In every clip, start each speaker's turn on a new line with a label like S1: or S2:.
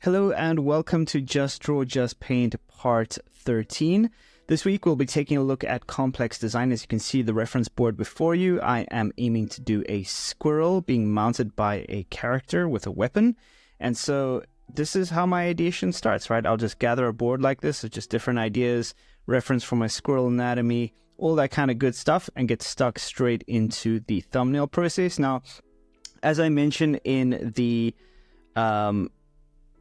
S1: Hello and welcome to Just Draw, Just Paint Part 13. This week we'll be taking a look at complex design. As you can see the reference board before you, I am aiming to do a squirrel being mounted by a character with a weapon. And so this is how my ideation starts, right? I'll just gather a board like this of just different ideas, reference for my squirrel anatomy, all that kind of good stuff, and get stuck straight into the thumbnail process. Now, as I mentioned in the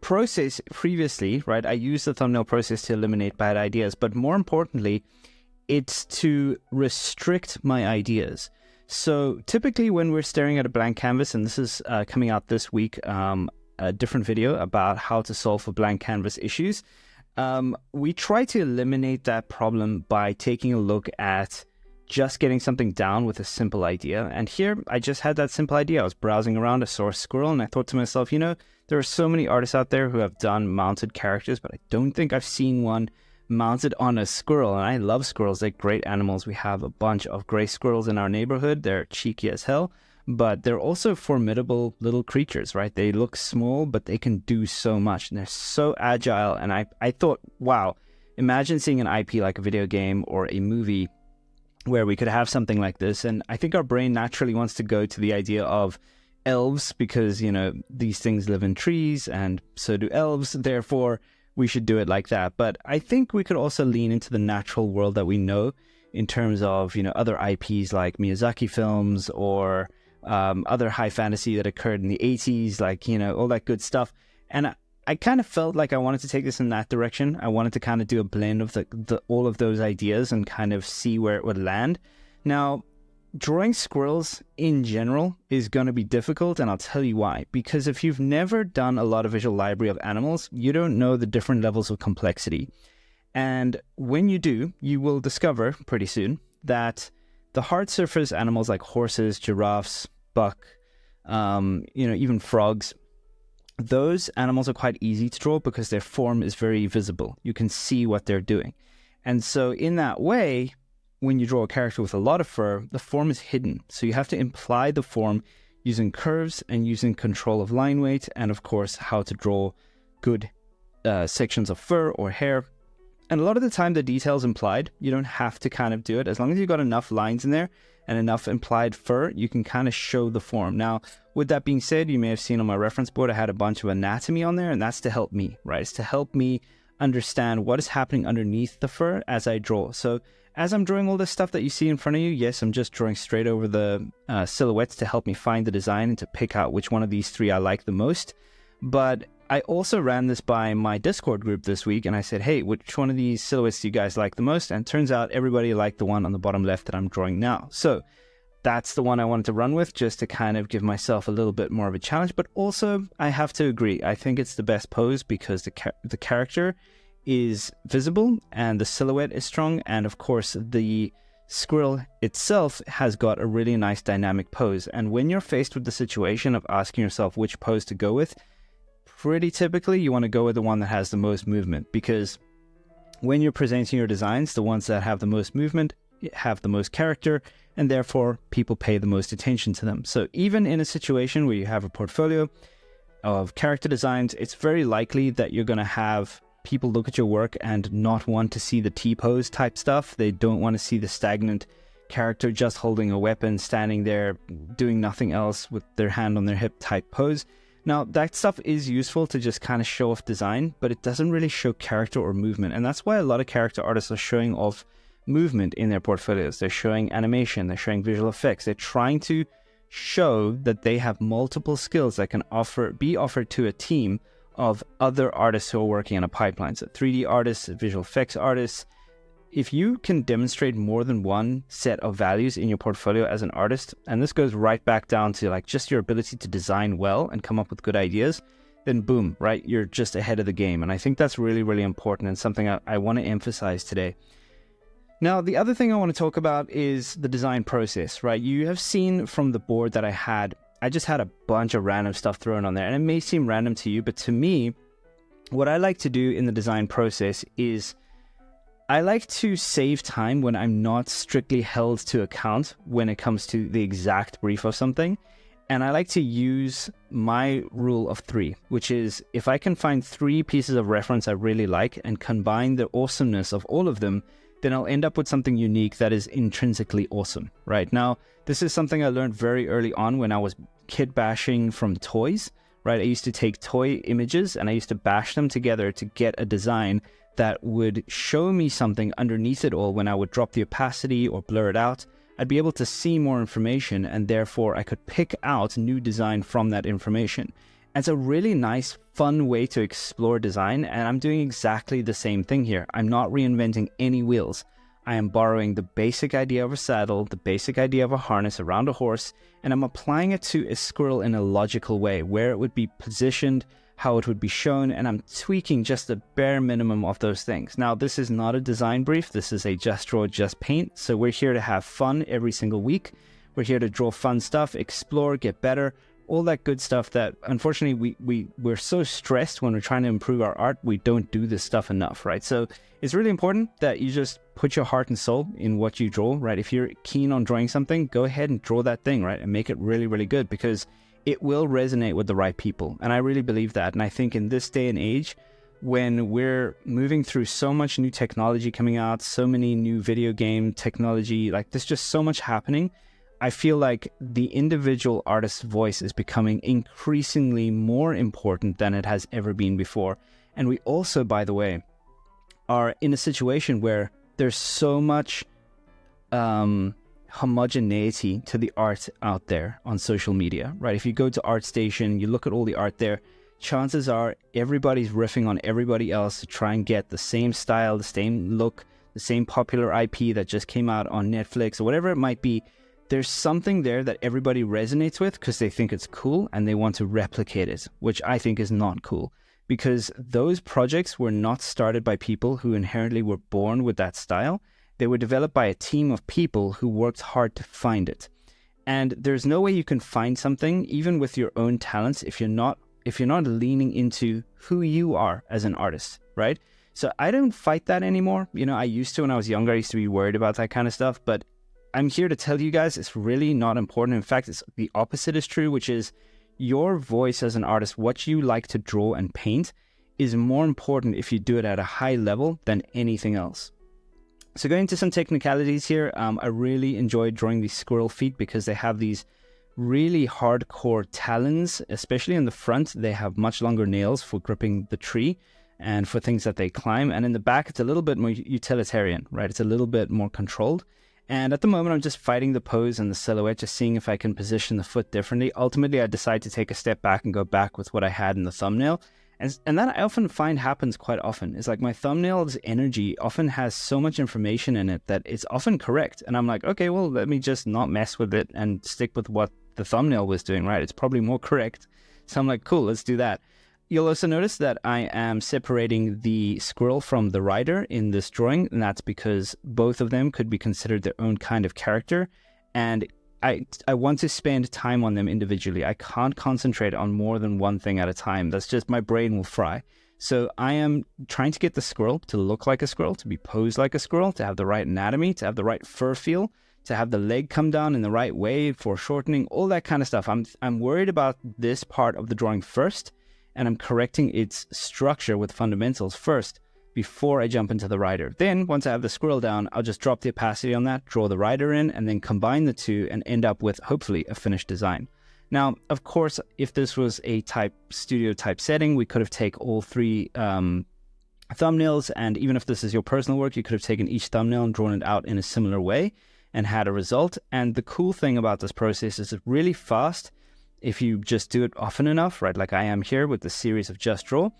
S1: process previously, right, I use the thumbnail process to eliminate bad ideas, but more importantly, it's to restrict my ideas. So typically when we're staring at a blank canvas, and this is coming out this week, a different video about how to solve for blank canvas issues, we try to eliminate that problem by taking a look at just getting something down with a simple idea. And here I just had that simple idea. I was browsing around, I saw a squirrel, and I thought to myself, you know, there are so many artists out there who have done mounted characters, but I don't think I've seen one mounted on a squirrel. And I love squirrels. They're great animals. We have a bunch of gray squirrels in our neighborhood. They're cheeky as hell, but they're also formidable little creatures, right? They look small, but they can do so much, and they're so agile. And I thought, wow, imagine seeing an IP like a video game or a movie where we could have something like this. And I think our brain naturally wants to go to the idea of elves because, you know, these things live in trees and so do elves. Therefore, we should do it like that. But I think we could also lean into the natural world that we know in terms of, you know, other IPs like Miyazaki films or other high fantasy that occurred in the 80s, like, you know, all that good stuff. And I kind of felt like I wanted to take this in that direction. I wanted to kind of do a blend of all of those ideas and kind of see where it would land. Now, drawing squirrels in general is going to be difficult, and I'll tell you why. Because if you've never done a lot of visual library of animals, you don't know the different levels of complexity. And when you do, you will discover pretty soon that the hard surface animals like horses, giraffes, buck, you know, even frogs, those animals are quite easy to draw because their form is very visible. You can see what they're doing. And so in that way, when you draw a character with a lot of fur, the form is hidden. So you have to imply the form using curves and using control of line weight, and of course, how to draw good sections of fur or hair. And a lot of the time, the detail's implied. You don't have to kind of do it. As long as you've got enough lines in there and enough implied fur, you can kind of show the form. Now, with that being said, you may have seen on my reference board, I had a bunch of anatomy on there, and that's to help me, right? It's to help me understand what is happening underneath the fur as I draw. So as I'm drawing all this stuff that you see in front of you, yes, I'm just drawing straight over the silhouettes to help me find the design and to pick out which one of these three I like the most. But I also ran this by my Discord group this week, and I said, hey, which one of these silhouettes do you guys like the most? And it turns out everybody liked the one on the bottom left that I'm drawing now. So that's the one I wanted to run with, just to kind of give myself a little bit more of a challenge. But also, I have to agree, I think it's the best pose because the character is visible and the silhouette is strong, and of course the squirrel itself has got a really nice dynamic pose. And when you're faced with the situation of asking yourself which pose to go with, pretty typically you want to go with the one that has the most movement, because when you're presenting your designs, the ones that have the most movement have the most character, and therefore people pay the most attention to them. So even in a situation where you have a portfolio of character designs, it's very likely that you're going to have people look at your work and not want to see the T-pose type stuff. They don't want to see the stagnant character just holding a weapon, standing there, doing nothing else with their hand on their hip type pose. Now, that stuff is useful to just kind of show off design, but it doesn't really show character or movement. And that's why a lot of character artists are showing off movement in their portfolios. They're showing animation, they're showing visual effects. They're trying to show that they have multiple skills that can be offered to a team of other artists who are working on a pipeline. So 3D artists, visual effects artists. If you can demonstrate more than one set of values in your portfolio as an artist, and this goes right back down to like just your ability to design well and come up with good ideas, then boom, right? You're just ahead of the game. And I think that's really, really important and something I want to emphasize today. Now, the other thing I want to talk about is the design process, right? You have seen from the board that I just had a bunch of random stuff thrown on there, and it may seem random to you, but to me, what I like to do in the design process is I like to save time when I'm not strictly held to account when it comes to the exact brief of something. And I like to use my rule of 3, which is if I can find 3 pieces of reference I really like and combine the awesomeness of all of them, then I'll end up with something unique that is intrinsically awesome, right? Now, this is something I learned very early on when I was kit bashing from toys, right? I used to take toy images and I used to bash them together to get a design that would show me something underneath it all. When I would drop the opacity or blur it out, I'd be able to see more information, and therefore I could pick out new design from that information. It's a really nice, fun way to explore design, and I'm doing exactly the same thing here. I'm not reinventing any wheels. I am borrowing the basic idea of a saddle, the basic idea of a harness around a horse, and I'm applying it to a squirrel in a logical way, where it would be positioned, how it would be shown, and I'm tweaking just the bare minimum of those things. Now, this is not a design brief. This is a just draw, just paint. So we're here to have fun every single week. We're here to draw fun stuff, explore, get better, all that good stuff that unfortunately we're so stressed when we're trying to improve our art, we don't do this stuff enough, right? So it's really important that you just put your heart and soul in what you draw, right? If you're keen on drawing something, go ahead and draw that thing, right? And make it really, really good, because it will resonate with the right people. And I really believe that. And I think in this day and age, when we're moving through so much new technology coming out, so many new video game technology, like there's just so much happening, I feel like the individual artist's voice is becoming increasingly more important than it has ever been before. And we also, by the way, are in a situation where there's so much homogeneity to the art out there on social media, right? If you go to ArtStation, you look at all the art there, chances are everybody's riffing on everybody else to try and get the same style, the same look, the same popular IP that just came out on Netflix or whatever it might be. There's something there that everybody resonates with because they think it's cool and they want to replicate it, which I think is not cool, because those projects were not started by people who inherently were born with that style. They were developed by a team of people who worked hard to find it. And there's no way you can find something, even with your own talents, if you're not leaning into who you are as an artist, right? So I don't fight that anymore. You know, I used to when I was younger. I used to be worried about that kind of stuff. But I'm here to tell you guys it's really not important. In fact, it's the opposite is true, which is your voice as an artist, what you like to draw and paint, is more important if you do it at a high level than anything else. So going into some technicalities here, I really enjoyed drawing these squirrel feet because they have these really hardcore talons, especially in the front. They have much longer nails for gripping the tree and for things that they climb. And in the back, it's a little bit more utilitarian, right? It's a little bit more controlled. And at the moment, I'm just fighting the pose and the silhouette, just seeing if I can position the foot differently. Ultimately, I decide to take a step back and go back with what I had in the thumbnail. And that I often find happens quite often. It's like my thumbnail's energy often has so much information in it that it's often correct. And I'm like, okay, well, let me just not mess with it and stick with what the thumbnail was doing, right? It's probably more correct. So I'm like, cool, let's do that. You'll also notice that I am separating the squirrel from the rider in this drawing. And that's because both of them could be considered their own kind of character. And I want to spend time on them individually. I can't concentrate on more than one thing at a time. That's just, my brain will fry. So I am trying to get the squirrel to look like a squirrel, to be posed like a squirrel, to have the right anatomy, to have the right fur feel, to have the leg come down in the right way for shortening, all that kind of stuff. I'm worried about this part of the drawing first, and I'm correcting its structure with fundamentals first before I jump into the rider. Then, once I have the squirrel down, I'll just drop the opacity on that, draw the rider in, and then combine the two and end up with, hopefully, a finished design. Now, of course, if this was a studio type setting, we could have taken all 3 thumbnails, and even if this is your personal work, you could have taken each thumbnail and drawn it out in a similar way and had a result. And the cool thing about this process is it's really fast if you just do it often enough, right? Like I am here with the series of Just Draw.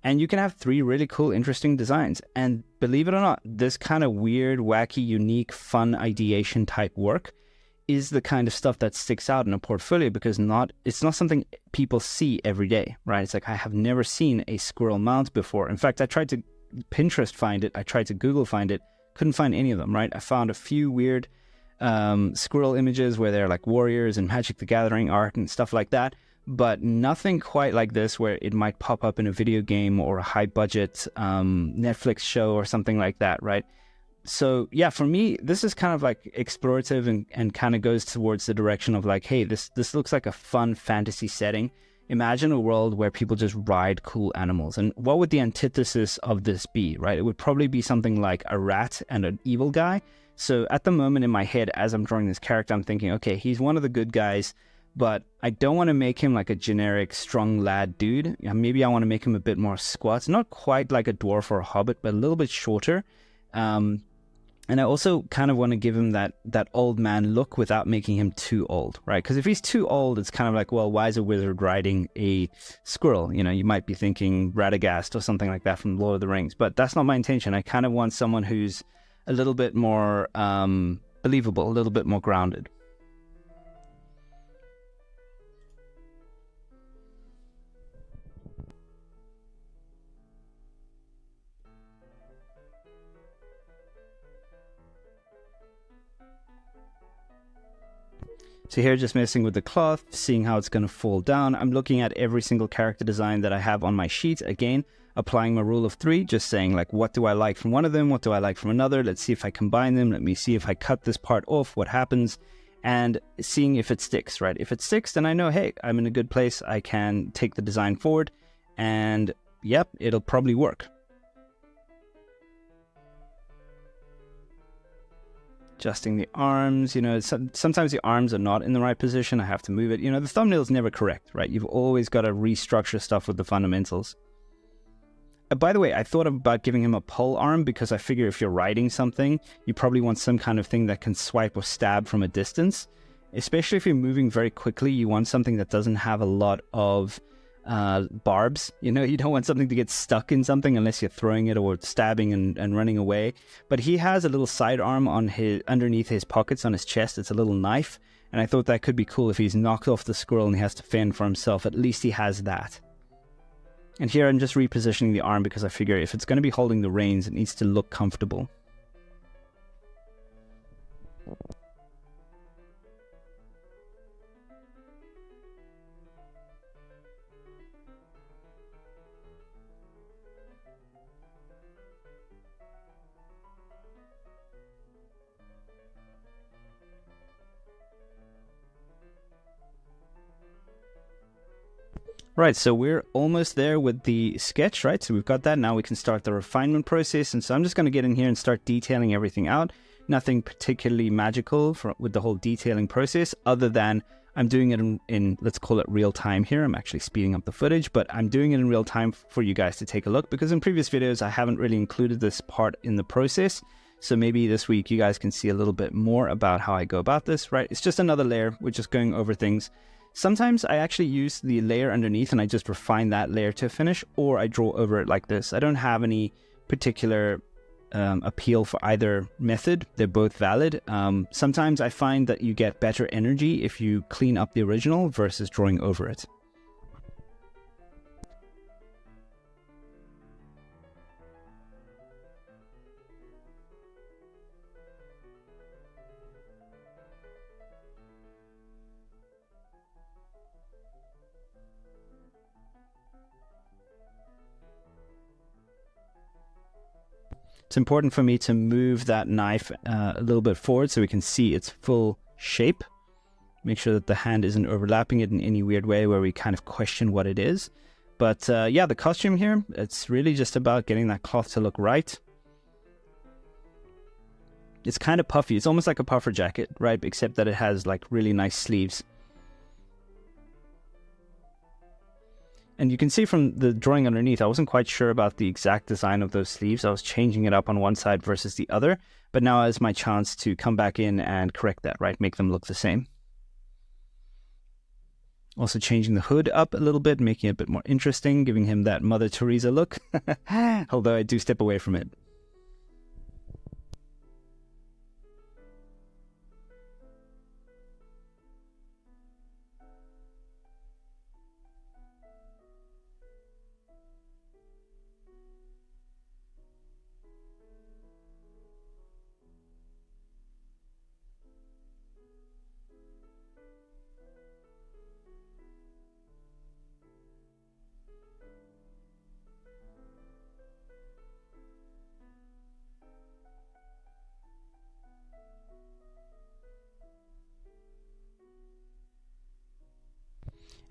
S1: And you can have 3 really cool, interesting designs. And believe it or not, this kind of weird, wacky, unique, fun ideation type work is the kind of stuff that sticks out in a portfolio, because it's not something people see every day, right? It's like, I have never seen a squirrel mount before. In fact, I tried to Pinterest find it. I tried to Google find it. Couldn't find any of them, right? I found a few weird squirrel images where they're like warriors and Magic the Gathering art and stuff like that. But nothing quite like this where it might pop up in a video game or a high budget Netflix show or something like that, right? So yeah, for me, this is kind of like explorative and kind of goes towards the direction of like, hey, this looks like a fun fantasy setting. Imagine a world where people just ride cool animals. And what would the antithesis of this be, right? It would probably be something like a rat and an evil guy. So at the moment in my head, as I'm drawing this character, I'm thinking, okay, he's one of the good guys, but I don't want to make him like a generic strong lad dude. Maybe I want to make him a bit more squat, not quite like a dwarf or a hobbit, but a little bit shorter. And I also kind of want to give him that old man look without making him too old, right? Because if he's too old, it's kind of like, well, why is a wizard riding a squirrel? You know, you might be thinking Radagast or something like that from Lord of the Rings, but that's not my intention. I kind of want someone who's a little bit more believable, a little bit more grounded. So here, just messing with the cloth, seeing how it's going to fall down. I'm looking at every single character design that I have on my sheet. Again, applying my rule of 3, just saying like, what do I like from one of them? What do I like from another? Let's see if I combine them. Let me see if I cut this part off, what happens? And seeing if it sticks, right? If it sticks, then I know, hey, I'm in a good place. I can take the design forward and yep, it'll probably work. Adjusting the arms, you know, sometimes the arms are not in the right position. I have to move it. You know, the thumbnail is never correct, right? You've always got to restructure stuff with the fundamentals. By the way, I thought about giving him a pole arm because I figure if you're writing something, you probably want some kind of thing that can swipe or stab from a distance. Especially if you're moving very quickly, you want something that doesn't have a lot of barbs. You know, you don't want something to get stuck in something unless you're throwing it or stabbing and running away. But he has a little sidearm on underneath his pockets on his chest. It's a little knife, and I thought that could be cool if he's knocked off the squirrel and he has to fend for himself. At least he has that. And here I'm just repositioning the arm because I figure if it's going to be holding the reins, it needs to look comfortable. Right, so we're almost there with the sketch, right? So we've got that. Now we can start the refinement process. And so I'm just going to get in here and start detailing everything out. Nothing particularly magical with the whole detailing process, other than I'm doing it in, let's call it real time here. I'm actually speeding up the footage, but I'm doing it in real time for you guys to take a look, because in previous videos, I haven't really included this part in the process. So maybe this week you guys can see a little bit more about how I go about this, right? It's just another layer. We're just going over things. Sometimes I actually use the layer underneath and I just refine that layer to finish, or I draw over it like this. I don't have any particular appeal for either method. They're both valid. Sometimes I find that you get better energy if you clean up the original versus drawing over it. It's important for me to move that knife a little bit forward so we can see its full shape. Make sure that the hand isn't overlapping it in any weird way where we kind of question what it is. But yeah, the costume here, it's really just about getting that cloth to look right. It's kind of puffy. It's almost like a puffer jacket, right? Except that it has like really nice sleeves. And you can see from the drawing underneath, I wasn't quite sure about the exact design of those sleeves. I was changing it up on one side versus the other. But now is my chance to come back in and correct that, right? Make them look the same. Also changing the hood up a little bit, making it a bit more interesting, giving him that Mother Teresa look. Although I do step away from it.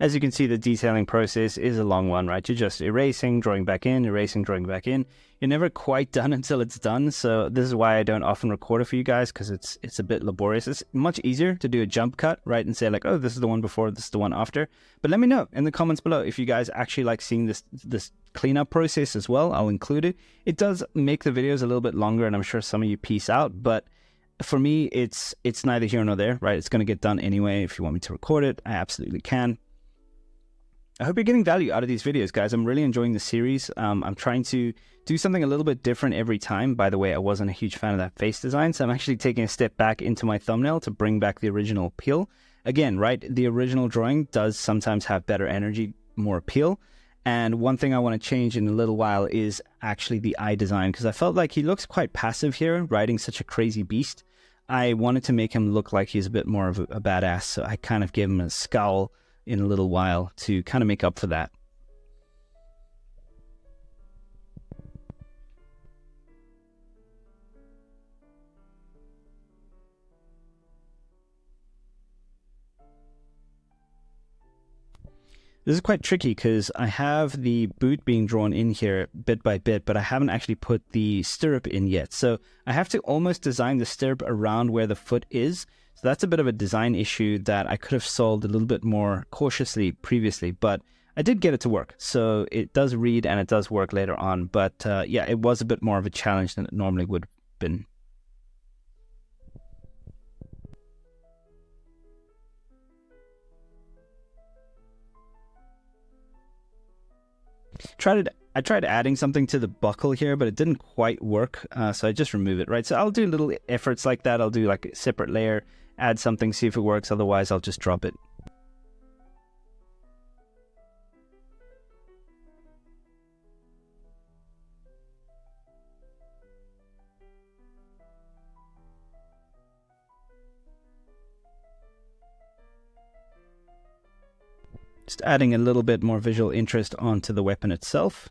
S1: As you can see, the detailing process is a long one, right? You're just erasing, drawing back in, erasing, drawing back in. You're never quite done until it's done. So this is why I don't often record it for you guys, because it's a bit laborious. It's much easier to do a jump cut, right? And say like, oh, this is the one before, this is the one after. But let me know in the comments below if you guys actually like seeing this cleanup process as well. I'll include it. It does make the videos a little bit longer, and I'm sure some of you peace out, but for me, it's neither here nor there, right? It's going to get done anyway. If you want me to record it, I absolutely can. I hope you're getting value out of these videos, guys. I'm really enjoying the series. I'm trying to do something a little bit different every time. By the way, I wasn't a huge fan of that face design, so I'm actually taking a step back into my thumbnail to bring back the original appeal. Again, right, the original drawing does sometimes have better energy, more appeal. And one thing I want to change in a little while is actually the eye design, because I felt like he looks quite passive here, riding such a crazy beast. I wanted to make him look like he's a bit more of a badass, so I kind of gave him a scowl in a little while to kind of make up for that. This is quite tricky because I have the boot being drawn in here bit by bit, but I haven't actually put the stirrup in yet. So I have to almost design the stirrup around where the foot is. So that's a bit of a design issue that I could have solved a little bit more cautiously previously, but I did get it to work. So it does read and it does work later on. But yeah, it was a bit more of a challenge than it normally would have been. I tried adding something to the buckle here, but it didn't quite work, so I just remove it, right? So I'll do little efforts like that. I'll do like a separate layer, add something, see if it works. Otherwise, I'll just drop it. Just adding a little bit more visual interest onto the weapon itself.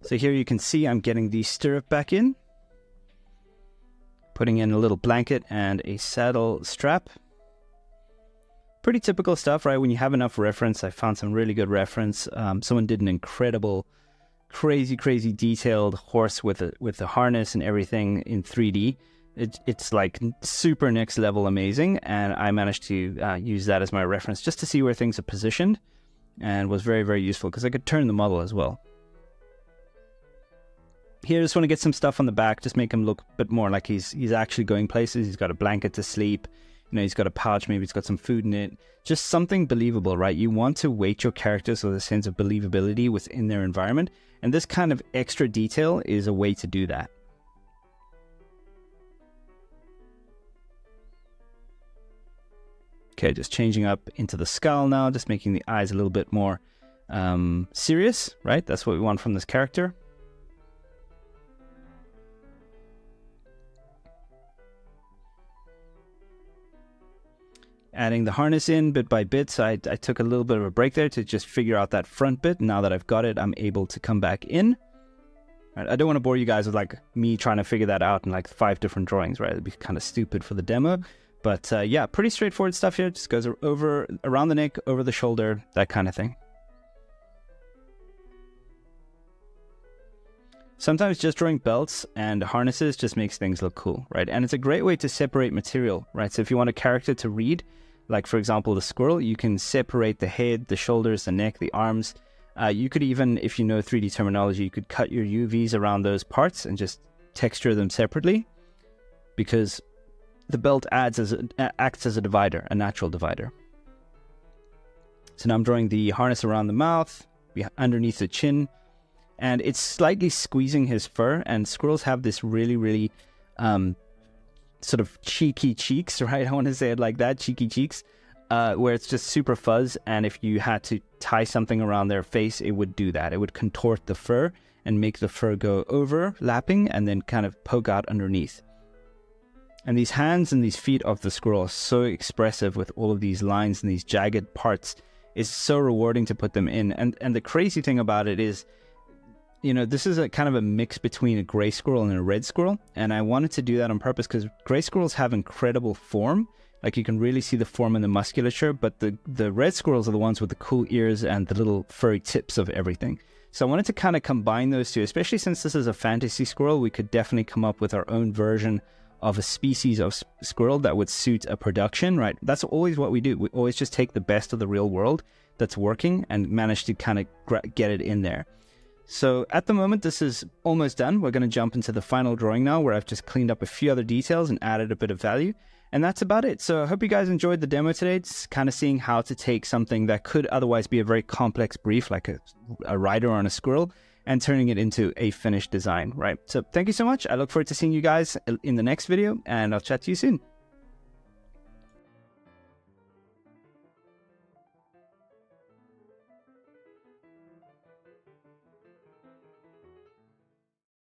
S1: So here you can see I'm getting the stirrup back in, putting in a little blanket and a saddle strap. Pretty typical stuff, right? When you have enough reference, I found some really good reference. Someone did an incredible, crazy detailed horse with the harness and everything in 3D. It's like super next level amazing, and I managed to use that as my reference just to see where things are positioned, and was very useful because I could turn the model as well. Here, I just want to get some stuff on the back, just make him look a bit more like he's actually going places. He's got a blanket to sleep, you know, he's got a pouch, maybe he's got some food in it. Just something believable, right? You want to weight your characters with a sense of believability within their environment, and this kind of extra detail is a way to do that. Okay, just changing up into the skull now, just making the eyes a little bit more serious, right? That's what we want from this character. Adding the harness in bit by bit, so I took a little bit of a break there to just figure out that front bit. Now that I've got it, I'm able to come back in. Right, I don't want to bore you guys with like me trying to figure that out in like 5 different drawings, right? It'd be kind of stupid for the demo. But yeah, pretty straightforward stuff here. Just goes over around the neck, over the shoulder, that kind of thing. Sometimes just drawing belts and harnesses just makes things look cool, right? And it's a great way to separate material, right? So if you want a character to read, like for example, the squirrel, you can separate the head, the shoulders, the neck, the arms. You could even, if you know 3D terminology, you could cut your UVs around those parts and just texture them separately, because the belt acts as a divider, a natural divider. So now I'm drawing the harness around the mouth, underneath the chin, and it's slightly squeezing his fur, and squirrels have this really sort of cheeky cheeks, right? I want to say it like that, cheeky cheeks, where it's just super fuzz, and if you had to tie something around their face, it would do that. It would contort the fur and make the fur go overlapping and then kind of poke out underneath. And these hands and these feet of the squirrel are so expressive with all of these lines and these jagged parts. It's so rewarding to put them in. And the crazy thing about it is, you know, this is a kind of a mix between a gray squirrel and a red squirrel. And I wanted to do that on purpose because gray squirrels have incredible form. Like you can really see the form and the musculature, but the red squirrels are the ones with the cool ears and the little furry tips of everything. So I wanted to kind of combine those two, especially since this is a fantasy squirrel. We could definitely come up with our own version of a species of squirrel that would suit a production, right? That's always what we do. We always just take the best of the real world that's working and manage to kind of get it in there. So at the moment, this is almost done. We're going to jump into the final drawing now, where I've just cleaned up a few other details and added a bit of value. And that's about it. So I hope you guys enjoyed the demo today. It's kind of seeing how to take something that could otherwise be a very complex brief, like a rider on a squirrel, and turning it into a finished design, right? So thank you so much. I look forward to seeing you guys in the next video, and I'll chat to you soon.